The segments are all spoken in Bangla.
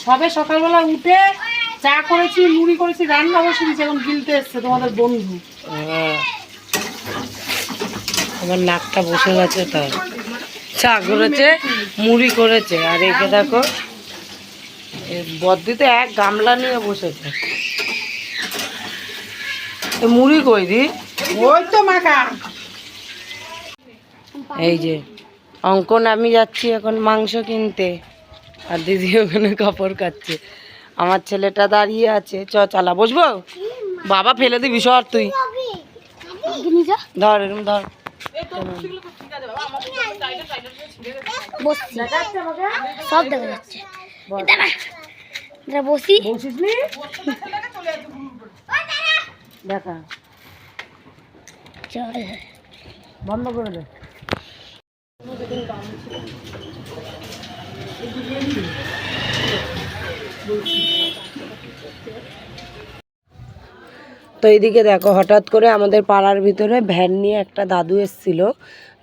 সবে সকালবেলা উঠে চা করেছি, মুড়ি করেছি, রান্না বসে দিয়েছি, এখন গিলতে এসছে তোমাদের বন্ধু। আমার নাকটা বসে গেছে, তাই চা করেছে, মুড়ি করেছে। আর একে দেখো বদ্দিতে এক গামলা নিয়ে বসেছে। মুড়ি কই দি? ওই তো মাখা। এই যে অঙ্কন, আমি যাচ্ছি এখন মাংস কিনতে, আর দিদি ওখানে কাপড় কাচ্ছে। আমার ছেলেটা দাঁড়িয়ে আছে। চালা, বসবো? বাবা ফেলে দিবি, সর তুই। ধর এরকম ধর। সব দেখা যাচ্ছে। বসি দেখা বন্ধ করে দে। তো এইদিকে দেখো, হঠাৎ করে আমাদের পাড়ার ভিতরে ভ্যান নিয়ে একটা দাদু এসেছিল।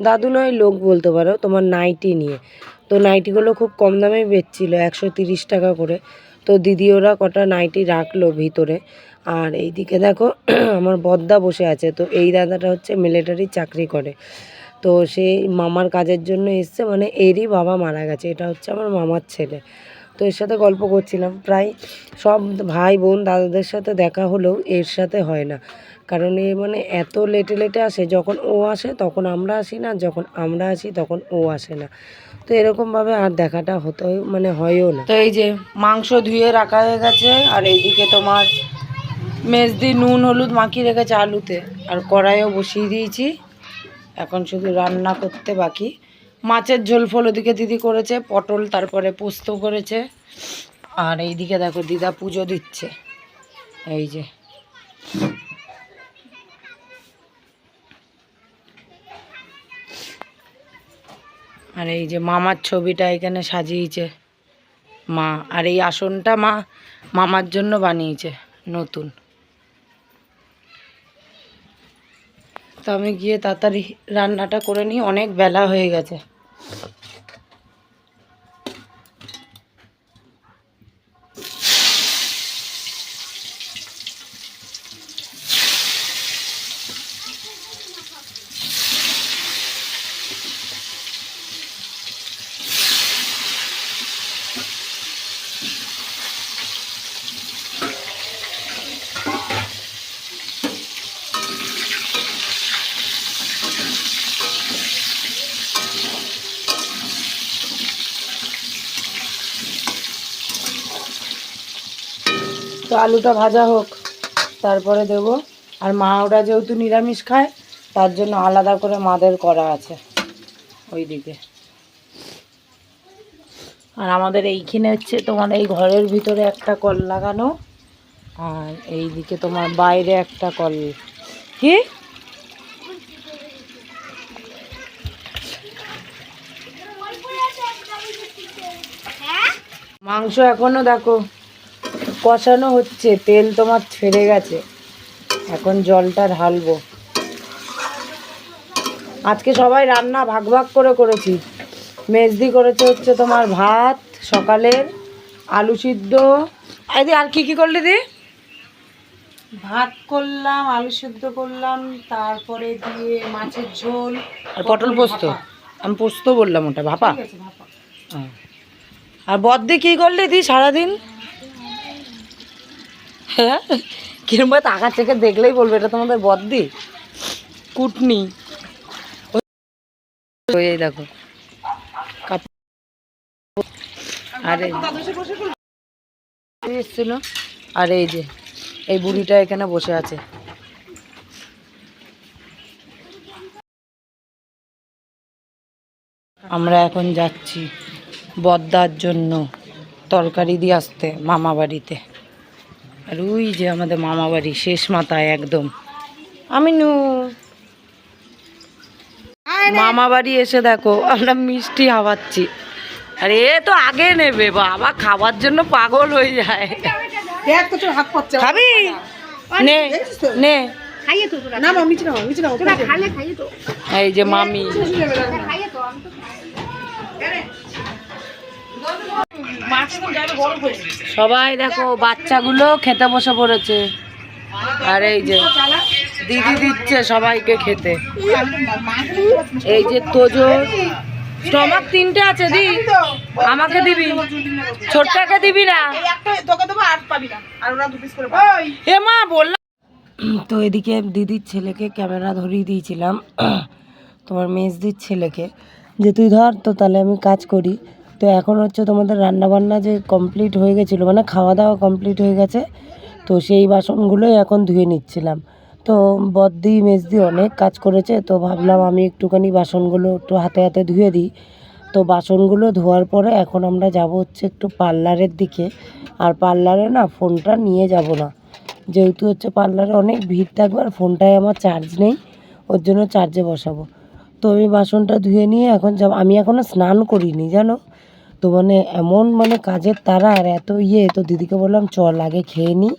দাদু নয়, লোক বলতে পারো, তোমার নাইটি নিয়ে। তো নাইটিগুলো খুব কম দামে বেচছিল, 130 টাকা করে। তো দিদি ওরা কটা নাইটি রাখলো ভিতরে। আর এইদিকে দেখো আমার বদ্দা বসে আছে। তো এই দাদাটা হচ্ছে মিলিটারি চাকরি করে। তো সেই মামার কাজের জন্য এসছে, মানে এরই বাবা মারা গেছে। এটা হচ্ছে আমার মামার ছেলে। তো এর সাথে গল্প করছিলাম। প্রায় সব ভাই বোন দাদাদের সাথে দেখা হলেও এর সাথে হয় না, কারণ এ মানে এত লেটে লেটে আসে। যখন ও আসে তখন আমরা আসি না, যখন আমরা আসি তখন ও আসে না। তো এরকমভাবে আর দেখাটা হতো মানে হয়ও না। তো এই যে মাংস ধুয়ে রাখা হয়ে গেছে, আর এইদিকে তোমার মেজদি নুন হলুদ মাখিয়ে রেখেছে আলুতে, আর কড়াইও বসিয়ে দিয়েছি। এখন শুধু রান্না করতে বাকি। মাছের ঝোল ফোল ওদিকে দিদি করেছে, পটল তারপরে পোস্ত করেছে। আর এইদিকে দেখো দিদা পুজো দিচ্ছে। এই যে আর এই যে মামার ছবিটা এখানে সাজিয়েছে মা। আর এই আসনটা মা মামার জন্য বানিয়েছে নতুন। তো আমি গিয়ে তাড়াতাড়ি রান্নাটা করে নিই, অনেক বেলা হয়ে গেছে। তো আলুটা ভাজা হোক, তারপরে দেব। আর মা ওরা যেহেতু নিরামিষ খায়, তার জন্য আলাদা করে মাদের করা আছে ওইদিকে। আর আমাদের এইখানে হচ্ছে তোমার এই ঘরের ভিতরে একটা কল লাগানো, আর এইদিকে তোমার বাইরে একটা কল। কি মাংস এখনো দেখো কষানো হচ্ছে, তেল তোমার ছেড়ে গেছে। এখন জলটা ঢালবো। আজকে সবাই রান্না ভাগ ভাগ করে করেছি। মেজদি করেছে হচ্ছে তোমার ভাত সকালের, আলু সিদ্ধ। দি আর কি কি করলি দি? ভাত করলাম, আলু সিদ্ধ করলাম, তারপরে দিয়ে মাছের ঝোল আর পটল পোস্ত। আমি পোস্ত বললাম, ওটা ভাপা। আর বদ্দি কি করলি দি সারাদিন? হ্যাঁ, কিরম টাকা চেকে দেখলেই বলবে এটা তোমাদের বদ্দি কুটনি। এই দেখো এসছিল। আর এই যে এই বুড়িটা এখানে বসে আছে। আমরা এখন যাচ্ছি বদ্দার জন্য তরকারি দিয়ে আসতে মামা বাড়িতে। আর ওই যে আমাদের মামা বাড়ি শেষ মাথায় একদম। আমি মামা বাড়ি এসে দেখো আমরা মিষ্টি খাওয়াচ্ছি। আর এ তো আগে নেবে, বাবা খাবার জন্য পাগল হয়ে যায়। খাবি? নে নে। এই যে মামি একদম যাবে বড় হয়ে সবাই দেখো বাচ্চাগুলো খেতে বসে পড়েছে। আর এই যে দিদি দিচ্ছে সবাইকে খেতে। এই যে তোজো স্টমাক 3টে আছে দি, আমাকে দিবি, ছোটটাকে দিবি না? তোকে দেবো আর পাবি না, আর ওরা 2 পিস করে এ মা বললাম। তো এদিকে দিদির ছেলেকে ক্যামেরা ধরিয়ে দিয়েছিলাম, তোমার মেজদির ছেলেকে, যে তুই ধর তো তাহলে আমি কাজ করি। তো এখন হচ্ছে তোমাদের রান্নাবান্না যে কমপ্লিট হয়ে গেছিলো, মানে খাওয়া দাওয়া কমপ্লিট হয়ে গেছে, তো সেই বাসনগুলোই এখন ধুয়ে নিচ্ছিলাম। তো বদ্দি মেজদি অনেক কাজ করেছে, তো ভাবলাম আমি একটুখানি বাসনগুলো একটু হাতে হাতে ধুয়ে দিই। তো বাসনগুলো ধোয়ার পরে এখন আমরা যাব হচ্ছে একটু পার্লারের দিকে। আর পার্লারে না ফোনটা নিয়ে যাব না, যেহেতু হচ্ছে পার্লারে অনেক ভিড় থাকবে আর ফোনটায় আমার চার্জ নেই, ওর জন্য চার্জে বসাবো। তো আমি বাসনটা ধুয়ে নিয়ে এখন যাব। আমি এখনও স্নান করিনি জানো তো, মানে এমন মানে কাজের তাড়া আর এত তো দিদিকে বললাম চল আগে খেয়ে নিই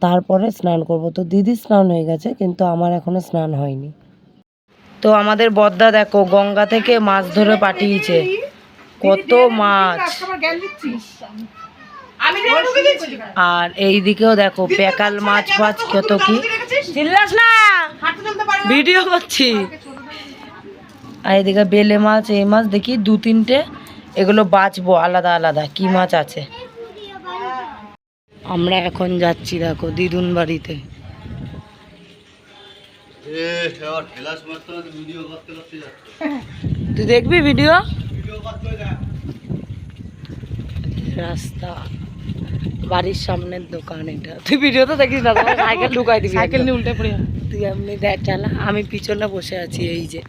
তারপরে স্নান করব। তো দিদি স্নান হয়ে গেছে কিন্তু আমার এখনও স্নান হয়নি। তো আমাদের বদ্দা দেখো গঙ্গা থেকে মাছ ধরে পাঠিয়েছে, কত মাছ। আর এই দিকেও দেখো প্যাকাল মাছ ফাছ কত কি। চিল্লাস না, ভিডিও করছি। আর এদিকে বেলে মাছ, এই মাছ দেখি 2-3টে, এগুলো বাছবো আলাদা আলাদা কি মাছ আছে। আমরা এখন যাচ্ছি দেখো দিদুন বাড়িতে। তুই দেখবি ভিডিও? রাস্তা, বাড়ির সামনের দোকান এটা। তুই ভিডিও তো দেখিস না, সাইকেল ঢুকাই দিবি, সাইকেল নিয়ে উল্টে পড়ে যাবে। তুই এমনি দেখ চালা, আমি পিছনে বসে আছি। এই যে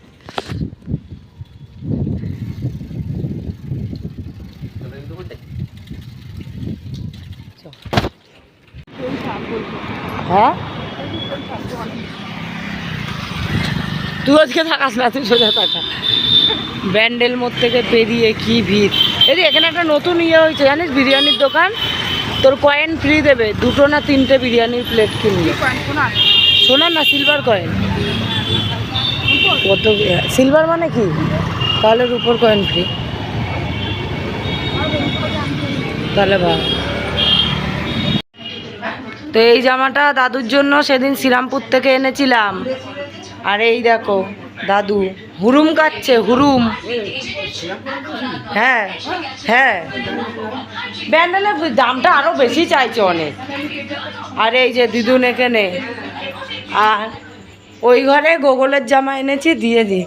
হ্যাঁ তুই আজকে থাকাস না, তুই সোজা থাকা। ব্যান্ডেল মোড় থেকে পেরিয়ে কি ভিড়। এই এখানে একটা নতুন হয়েছে জানিস, বিরিয়ানির দোকান। তোর কয়েন ফ্রি দেবে, 2 না 3টে বিরিয়ানির প্লেট কিনলে। সোনার না সিলভার কয়েন। কত সিলভার মানে কি? তাহলে রুপোর কয়েন ফ্রি, তাহলে ভালো। তো এই জামাটা দাদুর জন্য সেদিন শ্রীরামপুর থেকে এনেছিলাম। আর এই দেখো দাদু হুরুম কাটছে, হুরুম। হ্যাঁ হ্যাঁ, ব্যান্ডেলের দামটা আরও বেশি চাইছে অনেক। আর এই যে দিদুন এখানে, আর ওই ঘরে গোগলের জামা এনেছি, দিয়ে দিই।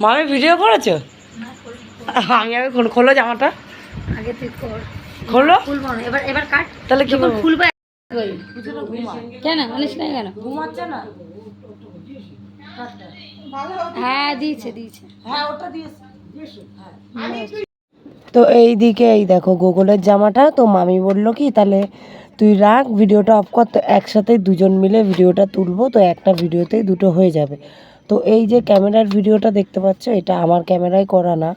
মামি ভিডিও করেছো? আমি আগে খোলো জামাটা, আগে তুই কর, খোলো। খুলবো না এবার, এবার কাট। তাহলে কি বলবো? খুলবে কেন বলিস না কেন? ঘুমাচ্ছে না? হ্যাঁ দিয়েছে দিয়েছে। হ্যাঁ ওটা দিয়েছে। তো এই দিকে এই দেখো গোগলের জামাটা। তো মামি বললো কি তাহলে তুই রাখ, ভিডিওটা অফ কর, তো একসাথেই দুজন মিলে ভিডিওটা তুলবো, তো একটা ভিডিওতেই দুটো হয়ে যাবে। তো এই যে ক্যামেরার ভিডিওটা দেখতে পাচ্ছ, এটা আমার ক্যামেরায় করা না,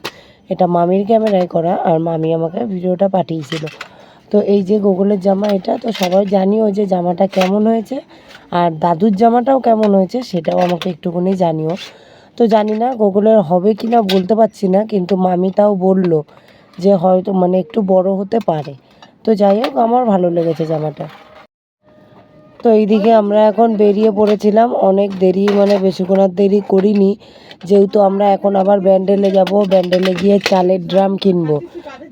এটা মামির ক্যামেরায় করা, আর মামি আমাকে ভিডিওটা পাঠিয়েছিল। তো এই যে গোগলের জামা এটা, তো সবাই জানিও যে জামাটা কেমন হয়েছে, আর দাদুর জামাটাও কেমন হয়েছে সেটাও আমাকে একটুখানি জানিও। তো জানি না গোগলের হবে কি না বলতে পারছি না, কিন্তু মামি তাও বললো যে হয়তো মানে একটু বড় হতে পারে। তো যাই হোক আমার ভালো লেগেছে জামাটা। তো এইদিকে আমরা এখন বেরিয়ে পড়েছিলাম, অনেক দেরি, মানে বেশিক্ষণ আর দেরি করিনি, যেহেতু আমরা এখন আবার ব্যান্ডেলে যাব। ব্যান্ডেলে গিয়ে চালের ড্রাম কিনবো,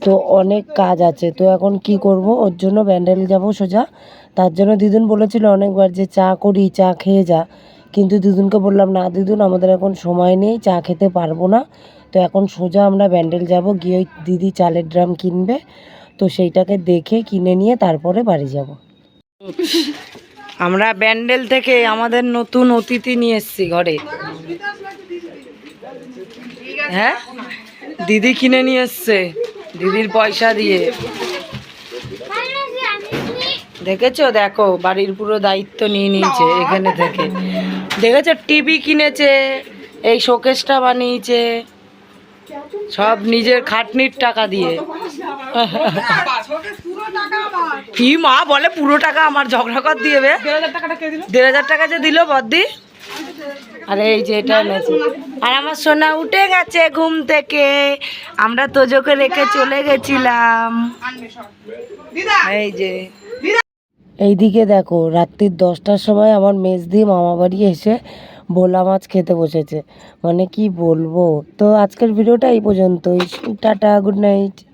তো অনেক কাজ আছে। তো এখন কি করব, ওর জন্য ব্যান্ডেল যাব সোজা। তার জন্য দিদুন বলেছিল অনেকবার যে চা করি, চা খেয়ে যা, কিন্তু দিদুনকে বললাম না দিদুন আমাদের এখন সময় নেই, চা খেতে পারবো না। তো এখন সোজা আমরা ব্যান্ডেল যাব, গিয়ে ওই দিদি চালের ড্রাম কিনবে, তো সেইটাকে দেখে কিনে নিয়ে তারপরে বাড়ি যাব। আমরা ব্যান্ডেল থেকে আমাদের নতুন অতিথি নিয়ে এসেছি ঘরে। হ্যাঁ দিদি কিনে নিয়ে এসছে, দিদির পয়সা দিয়ে। দেখেছো, দেখো বাড়ির পুরো দায়িত্ব নিয়ে নিয়েছে এখানে থেকে। দেখেছো টিভি কিনেছে, এই শোকেসটা বানিয়েছে, সব নিজের খাটনির টাকা দিয়ে। কি মা বলে পুরো টাকা আমার, ঝগড়া কর দিয়ে 1,500 টাকাটা কে দিল? 1,500 টাকা যে দিল বদ্দি, আর এই যে এটা এনেছে। আর আমার সোনা উঠে গেছে ঘুম থেকে, আমরা তোজোকে রেখে চলে গেছিলাম। এই যে এইদিকে দেখো, রাত্রির 10টার সময় আমার মেজদি মামা বাড়ি এসে ভোলা মাছ খেতে বসেছে, মানে কি বলবো। তো আজকের ভিডিওটা এই পর্যন্তই, টাটা, গুড নাইট।